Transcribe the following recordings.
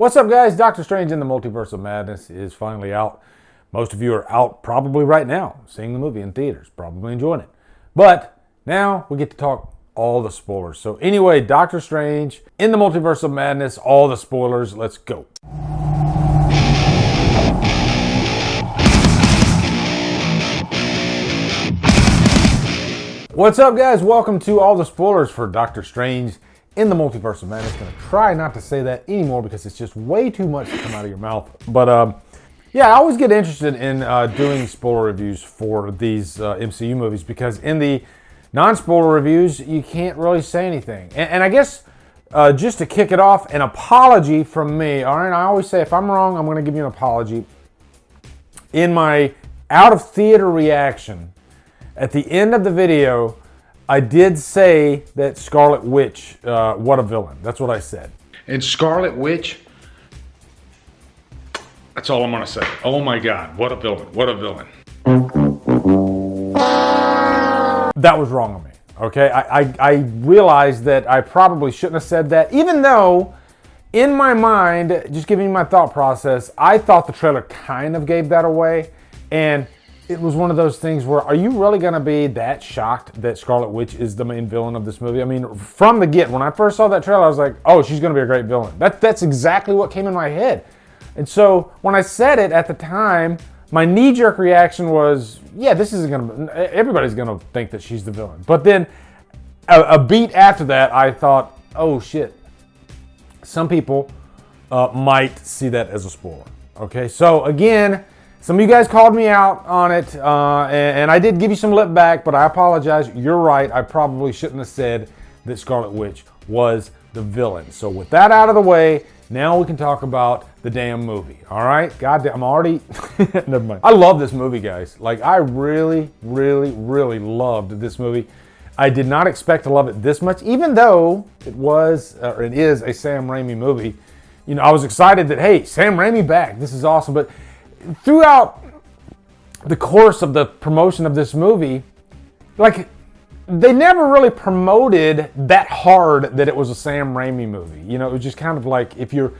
What's up, guys? Doctor Strange in the Multiverse of Madness is finally out. Most of you are out probably right now, seeing the movie in theaters, probably enjoying it. But now we get to talk all the spoilers. So anyway, Doctor Strange in the Multiverse of Madness, all the spoilers. Let's go. What's up, guys? Welcome to all the spoilers for Doctor Strange in the Multiverse of Madness. Gonna try not to say that anymore because it's just way too much to come out of your mouth. But yeah, I always get interested in doing spoiler reviews for these MCU movies because in the non-spoiler reviews, you can't really say anything. And I guess just to kick it off, an apology from me. All right, I always say if I'm wrong, I'm gonna give you an apology. In my out of theater reaction, at the end of the video, I did say that Scarlet Witch, what a villain. That's what I said. And Scarlet Witch, that's all I'm gonna say. Oh my God, what a villain, what a villain. That was wrong on me, okay? I realized that I probably shouldn't have said that, even though in my mind, just giving you my thought process, I thought the trailer kind of gave that away. And it was one of those things where, are you really going to be that shocked that Scarlet Witch is the main villain of this movie? I mean, from the get, when I first saw that trailer, I was like, oh, she's going to be a great villain. That's exactly what came in my head. And so when I said it at the time, my knee-jerk reaction was, yeah, this isn't going to, everybody's going to think that she's the villain. But then a beat after that, I thought, oh, shit. Some people might see that as a spoiler. Okay, so again, some of you guys called me out on it, and I did give you some lip back, but I apologize. You're right. I probably shouldn't have said that Scarlet Witch was the villain. So with that out of the way, now we can talk about the damn movie. All right? Goddamn, I'm already... Never mind. I love this movie, guys. Like, I really, really, really loved this movie. I did not expect to love it this much, even though it was, or it is, a Sam Raimi movie. You know, I was excited that, hey, Sam Raimi back. This is awesome. But throughout the course of the promotion of this movie, like, they never really promoted that hard that it was a Sam Raimi movie. You know, it was just kind of like, if you're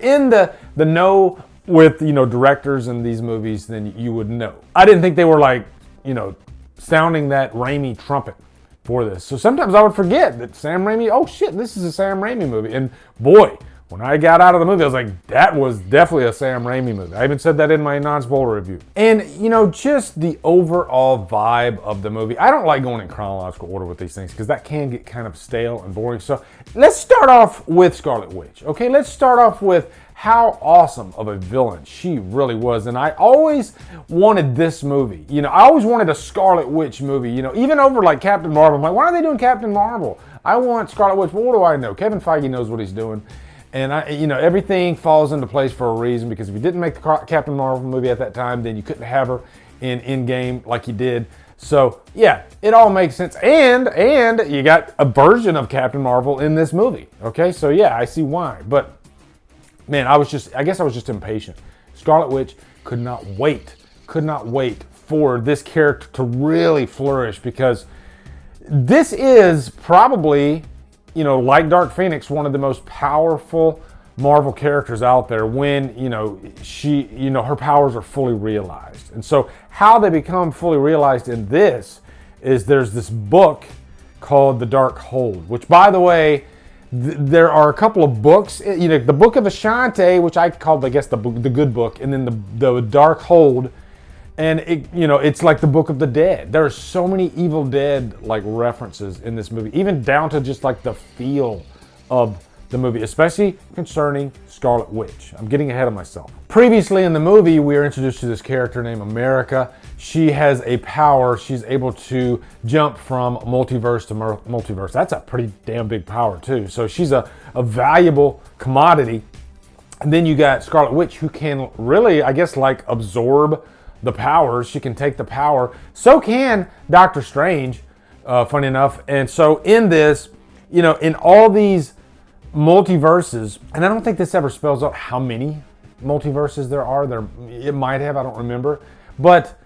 in the know with, you know, directors in these movies, then you would know. I didn't think they were like, you know, sounding that Raimi trumpet for this. So sometimes I would forget that Sam Raimi, oh shit, this is a Sam Raimi movie. And boy, when I got out of the movie, I was like, that was definitely a Sam Raimi movie. I even said that in my non-spoiler review. And, you know, just the overall vibe of the movie. I don't like going in chronological order with these things because that can get kind of stale and boring. So let's start off with Scarlet Witch, okay? Let's start off with how awesome of a villain she really was. And I always wanted this movie. You know, I always wanted a Scarlet Witch movie, you know, even over like Captain Marvel. I'm like, why are they doing Captain Marvel? I want Scarlet Witch, but what do I know? Kevin Feige knows what he's doing. And you know, everything falls into place for a reason, because if you didn't make the Captain Marvel movie at that time, then you couldn't have her in Endgame like you did. So yeah, it all makes sense. And you got a version of Captain Marvel in this movie. Okay, so yeah, I see why. But man, I guess I was just impatient. Scarlet Witch could not wait for this character to really flourish, because this is probably, you know, like Dark Phoenix, one of the most powerful Marvel characters out there when, you know, her powers are fully realized. And so how they become fully realized in this is there's this book called The Dark Hold, which, by the way, there are a couple of books, you know, the Book of Ashanti, which I called, I guess, the good book, and then the Dark Hold. And it, you know, it's like the Book of the Dead. There are so many Evil Dead like references in this movie, even down to just like the feel of the movie, especially concerning Scarlet Witch. I'm getting ahead of myself. Previously in the movie, we are introduced to this character named America. She has a power. She's able to jump from multiverse to multiverse. That's a pretty damn big power too. So she's a valuable commodity. And then you got Scarlet Witch, who can really, I guess, like absorb the powers. She can take the power. So can Doctor Strange, funny enough. And so in this, you know, in all these multiverses, and I don't think this ever spells out how many multiverses there are. It might have, I don't remember. But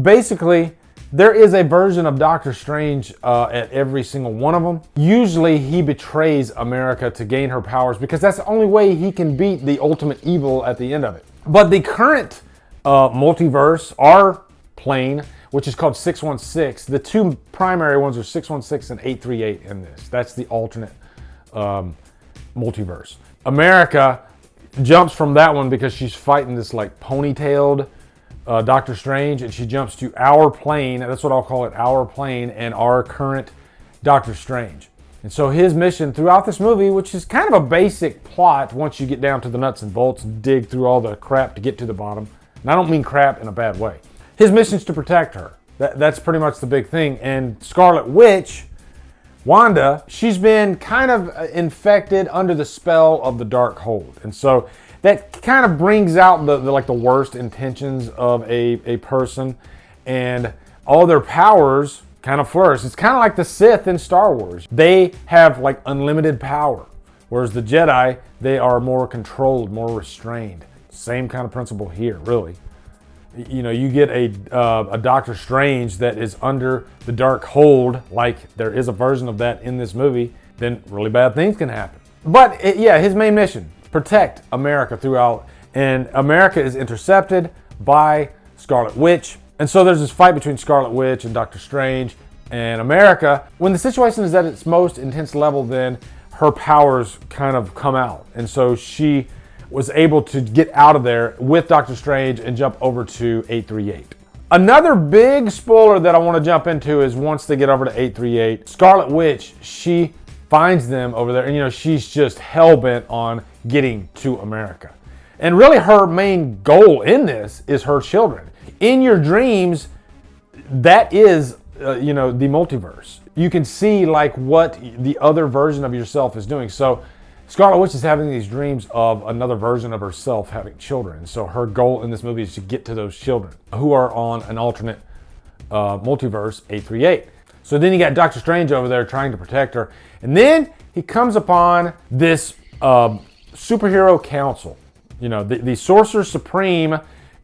basically, There is a version of Doctor Strange at every single one of them. Usually he betrays America to gain her powers because that's the only way he can beat the ultimate evil at the end of it. But the current multiverse, our plane, which is called 616, the two primary ones are 616 and 838 in this. That's the alternate multiverse. America jumps from that one because she's fighting this like ponytailed Doctor Strange, and she jumps to our plane. That's what I'll call it, our plane, and our current Doctor Strange. And so his mission throughout this movie, which is kind of a basic plot once you get down to the nuts and bolts, dig through all the crap to get to the bottom. And I don't mean crap in a bad way. His mission is to protect her. That's pretty much the big thing. And Scarlet Witch, Wanda, she's been kind of infected under the spell of the dark hold. And so that kind of brings out the worst intentions of a person, and all their powers kind of flourish. It's kind of like the Sith in Star Wars. They have like unlimited power, whereas the Jedi, they are more controlled, more restrained. Same kind of principle here, really. You know, you get a Doctor Strange that is under the dark hold, like there is a version of that in this movie, then really bad things can happen. But his main mission, protect America throughout, and America is intercepted by Scarlet Witch. And so there's this fight between Scarlet Witch and Doctor Strange and America. When the situation is at its most intense level, then her powers kind of come out. And so she was able to get out of there with Doctor Strange and jump over to 838. Another big spoiler that I want to jump into is once they get over to 838, Scarlet Witch, she finds them over there, and you know, she's just hell-bent on getting to America. And really her main goal in this is her children. In your dreams, that is, the multiverse. You can see like what the other version of yourself is doing. So Scarlet Witch is having these dreams of another version of herself having children. So her goal in this movie is to get to those children who are on an alternate multiverse, 838. So then you got Doctor Strange over there trying to protect her. And then he comes upon this superhero council. You know, the Sorcerer Supreme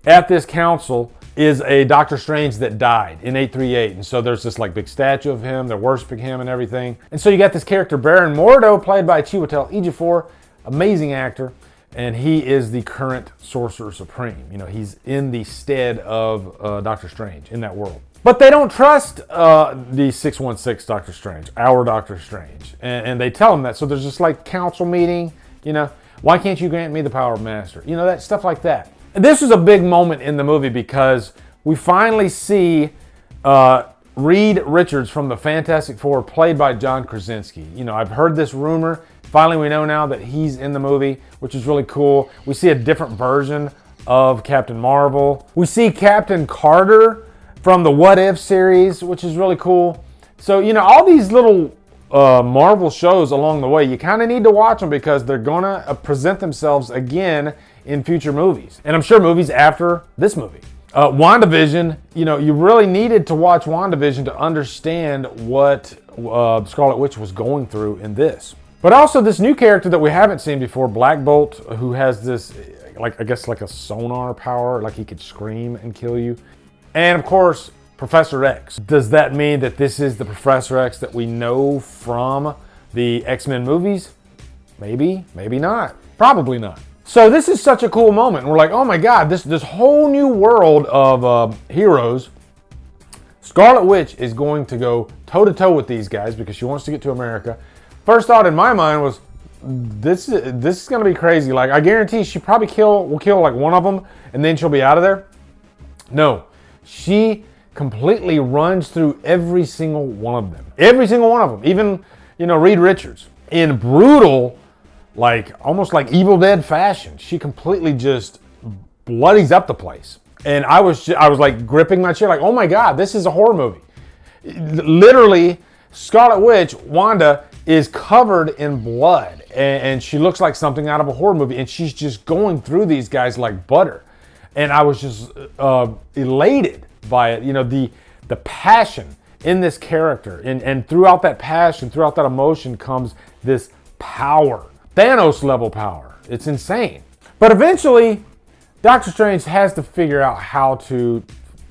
at this council is a Doctor Strange that died in 838. And so there's this like big statue of him. They're worshiping him and everything. And so you got this character, Baron Mordo, played by Chiwetel Ejiofor, amazing actor. And he is the current Sorcerer Supreme. You know, he's in the stead of Doctor Strange in that world. But they don't trust the 616 Doctor Strange, our Doctor Strange. And they tell him that. So there's this like council meeting, you know, why can't you grant me the power of master? You know, that stuff like that. This was a big moment in the movie because we finally see Reed Richards from the Fantastic Four, played by John Krasinski. You know, I've heard this rumor. Finally, we know now that he's in the movie, which is really cool. We see a different version of Captain Marvel. We see Captain Carter from the What If series, which is really cool. So, you know, all these little Marvel shows along the way, you kind of need to watch them because they're going to present themselves again in future movies. And I'm sure movies after this movie. WandaVision, you know, you really needed to watch WandaVision to understand what Scarlet Witch was going through in this. But also this new character that we haven't seen before, Black Bolt, who has this, like, I guess like a sonar power, like he could scream and kill you. And of course, Professor X. Does that mean that this is the Professor X that we know from the X-Men movies? Maybe, maybe not. Probably not. So this is such a cool moment. We're like, oh my God, this whole new world of heroes. Scarlet Witch is going to go toe-to-toe with these guys because she wants to get to America. First thought in my mind was, this is going to be crazy. Like, I guarantee she probably will kill like one of them and then she'll be out of there. No, she completely runs through every single one of them. Every single one of them. Even, you know, Reed Richards. In brutal, like almost like Evil Dead fashion, she completely just bloodies up the place. And I was like gripping my chair like, oh my God, this is a horror movie. Literally, Scarlet Witch, Wanda, is covered in blood. And she looks like something out of a horror movie. And she's just going through these guys like butter. And I was just elated by it. You know, the passion in this character. And throughout that passion, throughout that emotion comes this power. Thanos level power. It's insane. But eventually, Doctor Strange has to figure out how to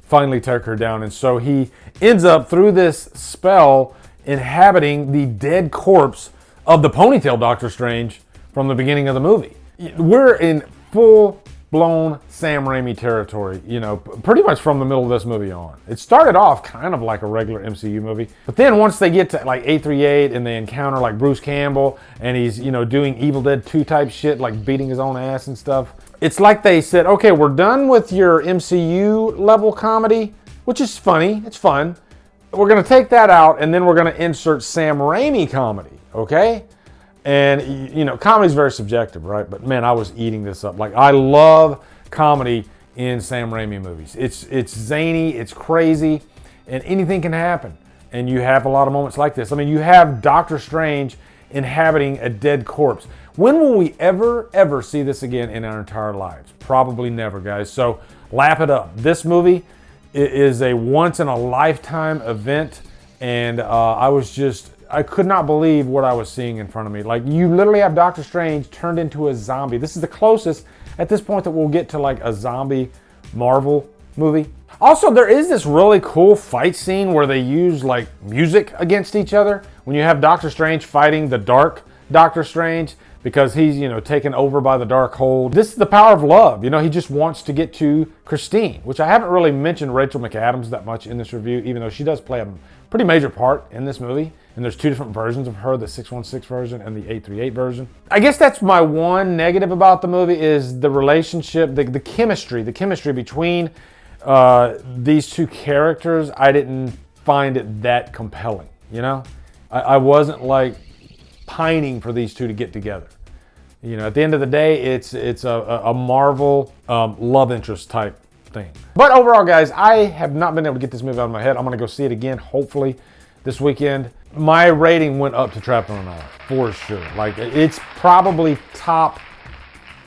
finally took her down. And so he ends up, through this spell, inhabiting the dead corpse of the ponytail Doctor Strange from the beginning of the movie. We're in full-blown Sam Raimi territory, you know, pretty much from the middle of this movie on. It started off kind of like a regular MCU movie, but then once they get to like 838 and they encounter like Bruce Campbell and he's, you know, doing Evil Dead 2 type shit, like beating his own ass and stuff, it's like they said, okay, we're done with your MCU level comedy, which is funny, it's fun. We're gonna take that out and then we're gonna insert Sam Raimi comedy, okay? And, you know, comedy's very subjective, right? But man, I was eating this up. Like, I love comedy in Sam Raimi movies. It's zany, it's crazy, and anything can happen. And you have a lot of moments like this. I mean, you have Doctor Strange inhabiting a dead corpse. When will we ever see this again in our entire lives? Probably never, guys. So lap it up. This movie is a once-in-a-lifetime event, and I could not believe what I was seeing in front of me. Like, you literally have Doctor Strange turned into a zombie. This is the closest at this point that we'll get to like a zombie Marvel movie. Also, there is this really cool fight scene where they use like music against each other. When you have Doctor Strange fighting the dark Doctor Strange because he's, you know, taken over by the dark hold. This is the power of love. You know, he just wants to get to Christine, which I haven't really mentioned Rachel McAdams that much in this review, even though she does play a pretty major part in this movie. And there's two different versions of her, the 616 version and the 838 version. I guess that's my one negative about the movie is the relationship, the chemistry between these two characters. I didn't find it that compelling, you know? I wasn't like pining for these two to get together. You know, at the end of the day, it's a Marvel love interest type thing. But overall, guys, I have not been able to get this movie out of my head. I'm gonna go see it again, hopefully, this weekend. My rating went up to Trapped on an Island, for sure. Like, it's probably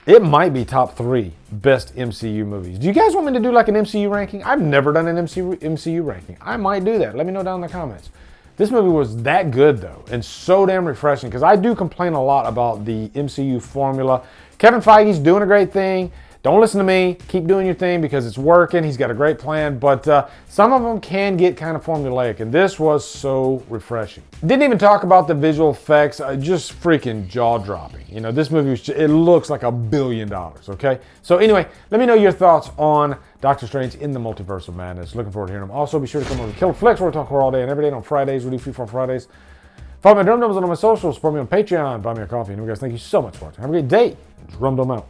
it might be top 3 best MCU movies. Do you guys want me to do like an MCU ranking? I've never done an MCU ranking. I might do that. Let me know down in the comments. This movie was that good, though, and so damn refreshing, because I do complain a lot about the MCU formula. Kevin Feige's doing a great thing. Don't listen to me. Keep doing your thing because it's working. He's got a great plan, but some of them can get kind of formulaic, and this was so refreshing. Didn't even talk about the visual effects. Just freaking jaw-dropping. You know, this movie, it looks like $1 billion, okay? So anyway, let me know your thoughts on Doctor Strange in the Multiverse of Madness. Looking forward to hearing them. Also, be sure to come over to Killer Flicks, where we talk horror all day and every day. And on Fridays, we do Freeform Fridays. Follow my Drumdums on my socials. Support me on Patreon. Buy me a coffee. And you guys, thank you so much for watching. Have a great day. Drumdum out.